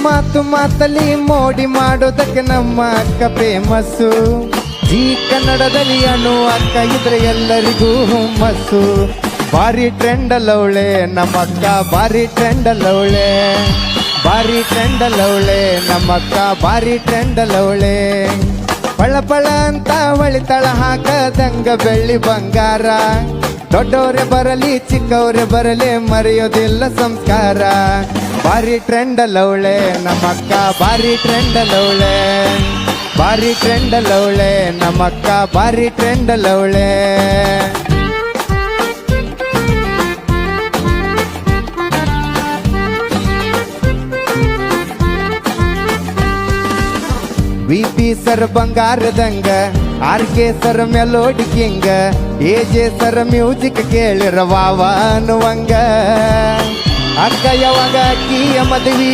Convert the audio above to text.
ಮಾತು ಮಾತಲ್ಲಿ ಮೋಡಿ ಮಾಡೋದಕ್ಕೆ ನಮ್ಮ ಅಕ್ಕ ಫೇಮಸ್ಸು. ಜೀ ಕನ್ನಡದಲ್ಲಿ ಅನು ಅಕ್ಕ ಇದ್ರೆ ಎಲ್ಲರಿಗೂ ಹುಮ್ಮಸ್ಸು. ಭಾರಿ ಟ್ರೆಂಡ್ ಅಲ್ಲವಳೆ ನಮ್ಮಕ್ಕ, ಭಾರಿ ಟ್ರೆಂಡ್ ಅಲ್ಲವಳೆ, ಭಾರಿ ಟ್ರೆಂಡ್ ಅಲ್ಲವಳೆ ನಮ್ಮಕ್ಕ, ಭಾರಿ ಟ್ರೆಂಡ್ ಅಲ್ಲವಳೆ. ಪಳ ಪಳ ಅಂತ ಹೊಳಿತಳ ಹಾಕದಂಗ ಬೆಳ್ಳಿ ಬಂಗಾರ. ದೊಡ್ಡವರೇ ಬರಲಿ ಚಿಕ್ಕವರೇ ಬರಲಿ ಮರೆಯೋದಿಲ್ಲ ಸಂಸ್ಕಾರ. ಭಾರಿ ಟ್ರೆಂಡ್ ಅಲ್ಲವಳೆ ನಮ್ಮಕ್ಕ, ಭಾರಿ ಟ್ರೆಂಡ್ ಅಲ್ಲವಳೆ, ಭಾರಿ ಟ್ರೆಂಡ್ ಅಲ್ಲವಳೆ ನಮ್ಮಕ್ಕ, ಭಾರಿ ಟ್ರೆಂಡ್ ಅಲ್ಲವಳೆ. ವಿ.ಪಿ. ಸರ್ ಬಂಗಾರದಂಗ, ಆರ್.ಕೆ. ಸರ್ ಮೆಲೋಡಿ ಕಿಂಗ, ಎ.ಜೆ. ಸರ್ ಮ್ಯೂಸಿಕ್ ಕೇಳಿರ ವಾವ ಅನ್ನುವಂಗ. ಅಕ್ಕ ಯಾವಾಗ ಅಕ್ಕಿಯ ಮದುವೆ